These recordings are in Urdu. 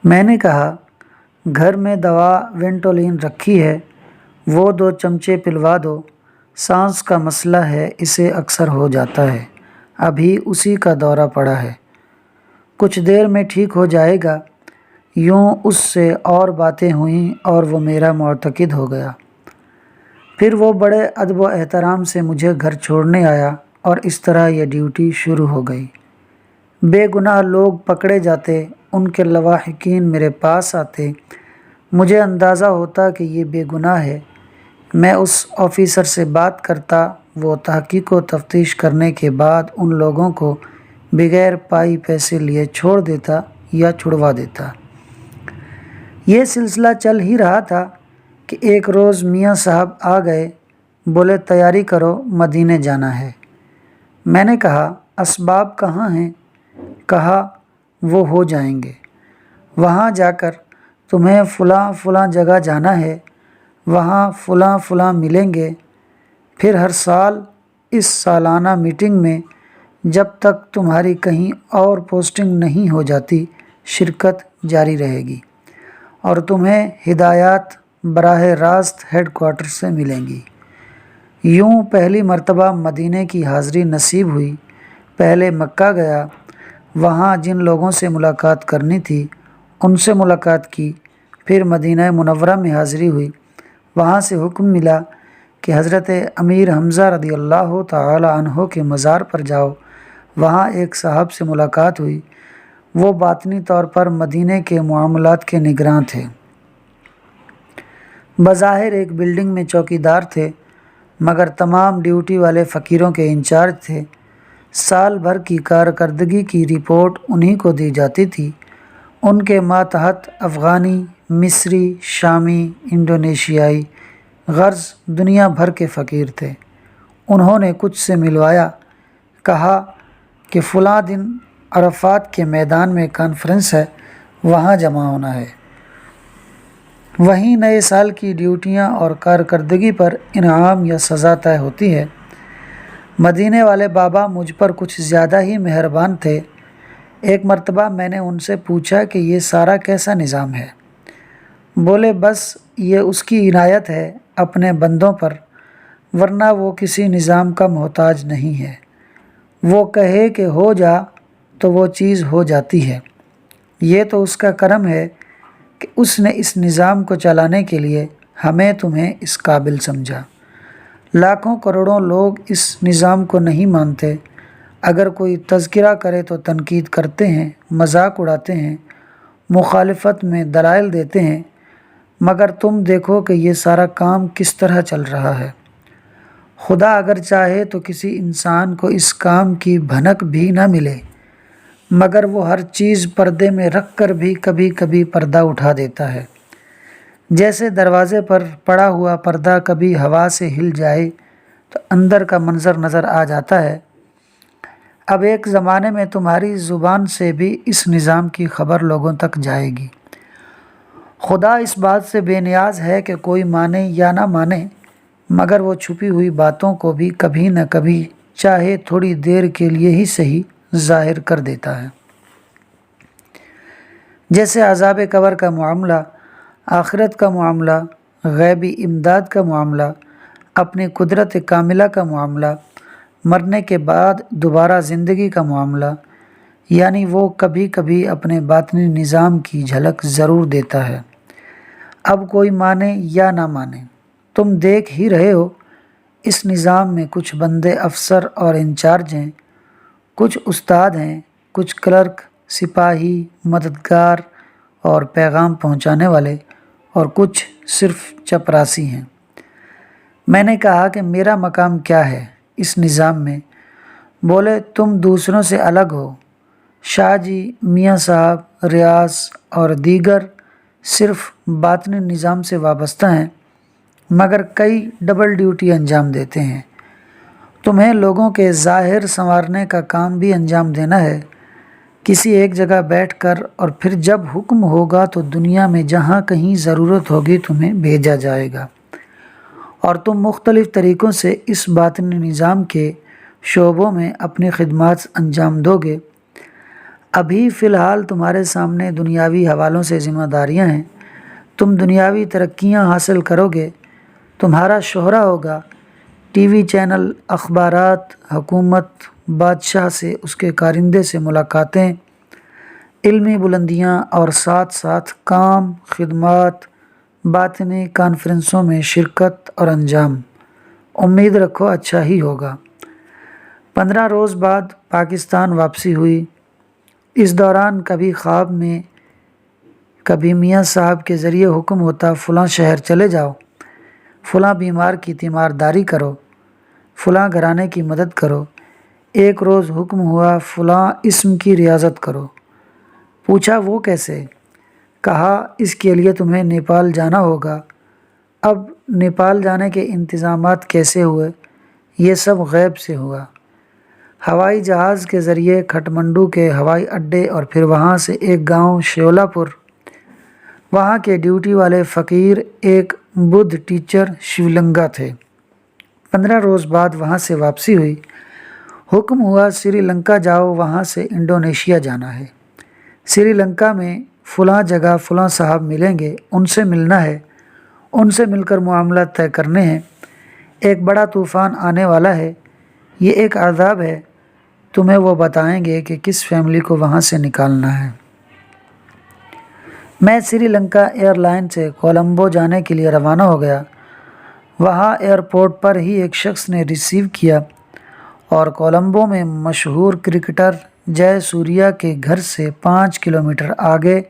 میں نے کہا، گھر میں دوا وینٹولین رکھی ہے، وہ 2 چمچے پلوا دو۔ سانس کا مسئلہ ہے، اسے اکثر ہو جاتا ہے، ابھی اسی کا دورہ پڑا ہے، کچھ دیر میں ٹھیک ہو جائے گا۔ یوں اس سے اور باتیں ہوئیں اور وہ میرا معتقد ہو گیا۔ پھر وہ بڑے ادب و احترام سے مجھے گھر چھوڑنے آیا اور اس طرح یہ ڈیوٹی شروع ہو گئی۔ بے گناہ لوگ پکڑے جاتے، ان کے لواحقین میرے پاس آتے، مجھے اندازہ ہوتا کہ یہ بے گناہ ہے، میں اس آفیسر سے بات کرتا، وہ تحقیق و تفتیش کرنے کے بعد ان لوگوں کو بغیر پائی پیسے لیے چھوڑ دیتا یا چھڑوا دیتا۔ یہ سلسلہ چل ہی رہا تھا کہ ایک روز میاں صاحب آ گئے، بولے تیاری کرو، مدینے جانا ہے۔ میں نے کہا اسباب کہاں ہیں؟ کہا وہ ہو جائیں گے، وہاں جا کر تمہیں فلاں فلاں جگہ جانا ہے، وہاں فلاں فلاں ملیں گے، پھر ہر سال اس سالانہ میٹنگ میں جب تک تمہاری کہیں اور پوسٹنگ نہیں ہو جاتی شرکت جاری رہے گی، اور تمہیں ہدایات براہ راست ہیڈ کوارٹر سے ملیں گی۔ یوں پہلی مرتبہ مدینے کی حاضری نصیب ہوئی۔ پہلے مکہ گیا، وہاں جن لوگوں سے ملاقات کرنی تھی ان سے ملاقات کی، پھر مدینہ منورہ میں حاضری ہوئی، وہاں سے حکم ملا کہ حضرت امیر حمزہ رضی اللہ تعالی عنہ کے مزار پر جاؤ۔ وہاں ایک صاحب سے ملاقات ہوئی، وہ باطنی طور پر مدینے کے معاملات کے نگراں تھے، بظاہر ایک بلڈنگ میں چوکیدار تھے، مگر تمام ڈیوٹی والے فقیروں کے انچارج تھے۔ سال بھر کی کارکردگی کی رپورٹ انہی کو دی جاتی تھی۔ ان کے ماتحت افغانی، مصری، شامی، انڈونیشیائی، غرض دنیا بھر کے فقیر تھے۔ انہوں نے کچھ سے ملوایا، کہا کہ فلاں دن عرفات کے میدان میں کانفرنس ہے، وہاں جمع ہونا ہے۔ وہیں نئے سال کی ڈیوٹیاں اور کارکردگی پر انعام یا سزا طے ہوتی ہے۔ مدینے والے بابا مجھ پر کچھ زیادہ ہی مہربان تھے۔ ایک مرتبہ میں نے ان سے پوچھا کہ یہ سارا کیسا نظام ہے؟ بولے بس یہ اس کی عنایت ہے اپنے بندوں پر، ورنہ وہ کسی نظام کا محتاج نہیں ہے۔ وہ کہے کہ ہو جا تو وہ چیز ہو جاتی ہے۔ یہ تو اس کا کرم ہے کہ اس نے اس نظام کو چلانے کے لیے ہمیں تمہیں اس قابل سمجھا۔ لاکھوں کروڑوں لوگ اس نظام کو نہیں مانتے، اگر کوئی تذکرہ کرے تو تنقید کرتے ہیں، مذاق اڑاتے ہیں، مخالفت میں دلائل دیتے ہیں، مگر تم دیکھو کہ یہ سارا کام کس طرح چل رہا ہے۔ خدا اگر چاہے تو کسی انسان کو اس کام کی بھنک بھی نہ ملے، مگر وہ ہر چیز پردے میں رکھ کر بھی کبھی کبھی پردہ اٹھا دیتا ہے، جیسے دروازے پر پڑا ہوا پردہ کبھی ہوا سے ہل جائے تو اندر کا منظر نظر آ جاتا ہے۔ اب ایک زمانے میں تمہاری زبان سے بھی اس نظام کی خبر لوگوں تک جائے گی۔ خدا اس بات سے بے نیاز ہے کہ کوئی مانے یا نہ مانے، مگر وہ چھپی ہوئی باتوں کو بھی کبھی نہ کبھی چاہے تھوڑی دیر کے لیے ہی صحیح ظاہر کر دیتا ہے۔ جیسے عذاب قبر کا معاملہ، آخرت کا معاملہ، غیبی امداد کا معاملہ، اپنی قدرت کاملہ کا معاملہ، مرنے کے بعد دوبارہ زندگی کا معاملہ، یعنی وہ کبھی کبھی اپنے باطنی نظام کی جھلک ضرور دیتا ہے۔ اب کوئی مانے یا نہ مانے، تم دیکھ ہی رہے ہو، اس نظام میں کچھ بندے افسر اور انچارج ہیں، کچھ استاد ہیں، کچھ کلرک، سپاہی، مددگار اور پیغام پہنچانے والے، اور کچھ صرف چپراسی ہیں۔ میں نے کہا کہ میرا مقام کیا ہے اس نظام میں؟ بولے تم دوسروں سے الگ ہو، شاہ جی، میاں صاحب، ریاض اور دیگر صرف باطنی نظام سے وابستہ ہیں، مگر کئی ڈبل ڈیوٹی انجام دیتے ہیں۔ تمہیں لوگوں کے ظاہر سنوارنے کا کام بھی انجام دینا ہے، کسی ایک جگہ بیٹھ کر، اور پھر جب حکم ہوگا تو دنیا میں جہاں کہیں ضرورت ہوگی تمہیں بھیجا جائے گا، اور تم مختلف طریقوں سے اس باطنی نظام کے شعبوں میں اپنی خدمات انجام دو گے۔ ابھی فی الحال تمہارے سامنے دنیاوی حوالوں سے ذمہ داریاں ہیں، تم دنیاوی ترقیاں حاصل کرو گے، تمہارا شہرہ ہوگا، ٹی وی چینل، اخبارات، حکومت، بادشاہ سے اس کے کارندے سے ملاقاتیں، علمی بلندیاں اور ساتھ ساتھ کام، خدمات، باطنی کانفرنسوں میں شرکت اور انجام۔ امید رکھو اچھا ہی ہوگا۔ 15 روز بعد پاکستان واپسی ہوئی۔ اس دوران کبھی خواب میں کبھی میاں صاحب کے ذریعے حکم ہوتا فلاں شہر چلے جاؤ، فلاں بیمار کی تیمارداری کرو، فلاں گھرانے کی مدد کرو۔ ایک روز حکم ہوا فلاں اسم کی ریاضت کرو۔ پوچھا وہ کیسے؟ کہا اس کے لیے تمہیں نیپال جانا ہوگا۔ اب نیپال جانے کے انتظامات کیسے ہوئے؟ یہ سب غیب سے ہوا۔ ہوائی جہاز کے ذریعے کھٹمنڈو کے ہوائی اڈے اور پھر وہاں سے ایک گاؤں شیولا پور۔ وہاں کے ڈیوٹی والے فقیر ایک بدھ ٹیچر شیولنگا تھے۔ 15 روز بعد وہاں سے واپسی ہوئی۔ حکم ہوا سری لنکا جاؤ، وہاں سے انڈونیشیا جانا ہے۔ سری لنکا میں فلاں جگہ فلاں صاحب ملیں گے، ان سے ملنا ہے، ان سے مل کر معاملات طے کرنے ہیں۔ ایک بڑا طوفان آنے والا ہے، یہ ایک عذاب ہے، تمہیں وہ بتائیں گے کہ کس فیملی کو وہاں سے نکالنا ہے۔ میں سری لنکا ایئر لائن سے کولمبو جانے کے لیے روانہ ہو گیا۔ وہاں ایئرپورٹ پر ہی ایک شخص نے ریسیو کیا اور کولمبو میں مشہور کرکٹر جے سوریا کے گھر سے 5 کلومیٹر آگے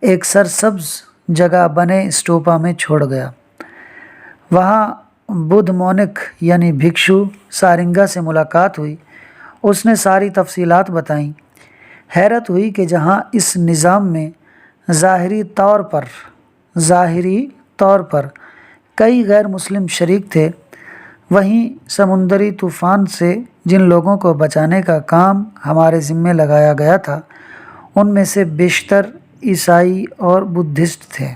ایک سرسبز جگہ بنے اسٹوپا میں چھوڑ گیا۔ وہاں بدھ مونک یعنی بھکشو سارنگا سے ملاقات ہوئی۔ اس نے ساری تفصیلات بتائیں۔ حیرت ہوئی کہ جہاں اس نظام میں ظاہری طور پر کئی غیر مسلم شریک تھے، وہیں سمندری طوفان سے جن لوگوں کو بچانے کا کام ہمارے ذمے لگایا گیا تھا ان میں سے بیشتر عیسائی اور بدھسٹ تھے۔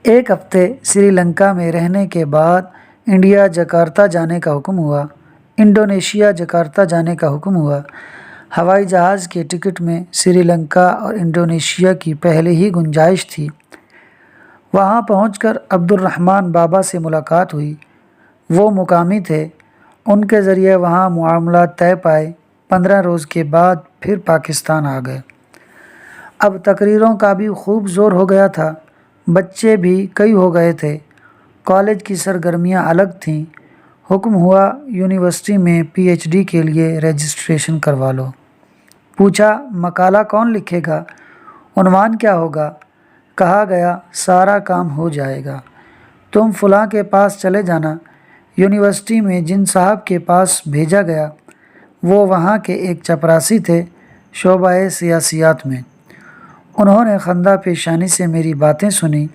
ایک ہفتے سری لنکا میں رہنے کے بعد انڈونیشیا جکارتہ جانے کا حکم ہوا۔ ہوائی جہاز کے ٹکٹ میں سری لنکا اور انڈونیشیا کی پہلے ہی گنجائش تھی۔ وہاں پہنچ کر عبد الرحمن بابا سے ملاقات ہوئی۔ وہ مقامی تھے، ان کے ذریعے وہاں معاملات طے پائے۔ 15 روز کے بعد پھر پاکستان آ گئے۔ اب تقریروں کا بھی خوب زور ہو گیا تھا، بچے بھی کئی ہو گئے تھے، کالج کی سرگرمیاں الگ تھیں۔ حکم ہوا یونیورسٹی میں پی ایچ ڈی کے لیے رجسٹریشن کروا لو۔ پوچھا مقالہ کون لکھے گا، عنوان کیا ہوگا؟ کہا گیا سارا کام ہو جائے گا، تم فلاں کے پاس چلے جانا۔ یونیورسٹی میں جن صاحب کے پاس بھیجا گیا وہ وہاں کے ایک چپراسی تھے شعبہ سیاسیات میں۔ انہوں نے خندہ پیشانی سے میری باتیں سنی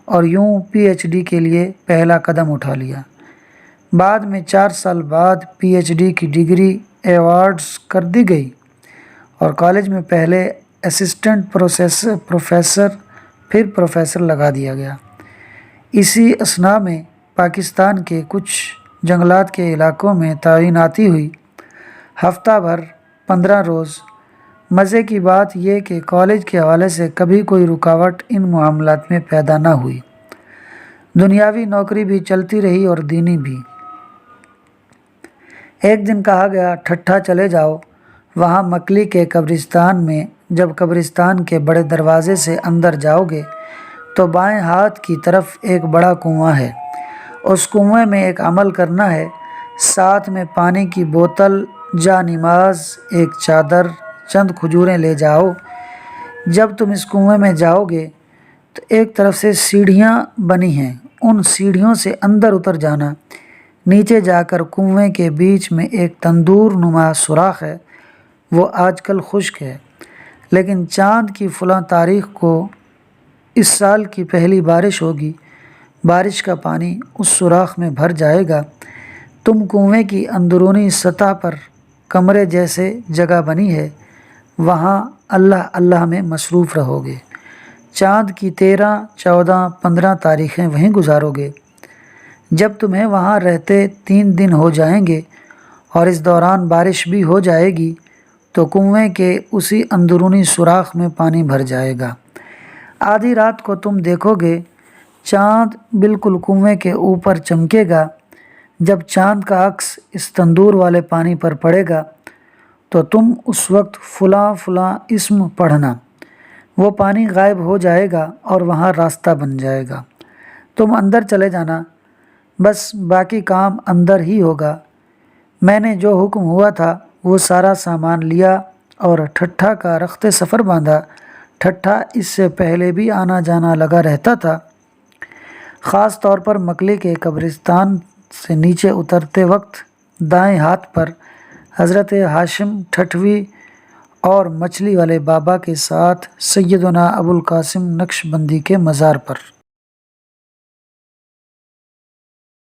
اور یوں پی ایچ ڈی کے لیے پہلا قدم اٹھا لیا۔ بعد میں 4 سال بعد پی ایچ ڈی کی ڈگری ایوارڈز کر دی گئی اور کالج میں پہلے اسسٹنٹ پروفیسر پھر پروفیسر لگا دیا گیا۔ اسی اثناء میں پاکستان کے کچھ جنگلات کے علاقوں میں تعیناتی ہوئی۔ ہفتہ بھر 15 روز۔ مزے کی بات یہ کہ کالج کے حوالے سے کبھی کوئی رکاوٹ ان معاملات میں پیدا نہ ہوئی۔ دنیاوی نوکری بھی چلتی رہی اور دینی بھی۔ ایک دن کہا گیا ٹھٹھا چلے جاؤ، وہاں مکلی کے قبرستان میں جب قبرستان کے بڑے دروازے سے اندر جاؤ گے تو بائیں ہاتھ کی طرف ایک بڑا کنواں ہے، اس کنویں میں ایک عمل کرنا ہے، ساتھ میں پانی کی بوتل، جا نماز، ایک چادر، چند کھجوریں لے جاؤ۔ جب تم اس کنویں میں جاؤ گے تو ایک طرف سے سیڑھیاں بنی ہیں، ان سیڑھیوں سے اندر اتر جانا۔ نیچے جا کر کنویں کے بیچ میں ایک تندور نما سوراخ ہے، وہ آج کل خشک ہے، لیکن چاند کی فلاں تاریخ کو اس سال کی پہلی بارش ہوگی، بارش کا پانی اس سوراخ میں بھر جائے گا، تم کنویں کی اندرونی سطح پر کمرے جیسے جگہ بنی ہے، وہاں اللہ اللہ میں مصروف رہو گے، چاند کی 13، 14، 15 تاریخیں وہیں گزارو گے۔ جب تمہیں وہاں رہتے 3 دن ہو جائیں گے اور اس دوران بارش بھی ہو جائے گی، تو کنویں کے اسی اندرونی سوراخ میں پانی بھر جائے گا۔ آدھی رات کو تم دیکھو گے چاند بالکل کنویں کے اوپر چمکے گا۔ جب چاند کا عکس اس تندور والے پانی پر پڑے گا تو تم اس وقت فلاں فلاں اسم پڑھنا، وہ پانی غائب ہو جائے گا اور وہاں راستہ بن جائے گا۔ تم اندر چلے جانا، بس باقی کام اندر ہی ہوگا۔ میں نے جو حکم ہوا تھا وہ سارا سامان لیا اور ٹھٹھا کا رخت سفر باندھا۔ ٹھٹھا اس سے پہلے بھی آنا جانا لگا رہتا تھا، خاص طور پر مکلی کے قبرستان سے نیچے اترتے وقت دائیں ہاتھ پر حضرت ہاشم ٹھٹوی اور مچھلی والے بابا کے ساتھ سیدنا ابوالقاسم نقشبندی کے مزار پر۔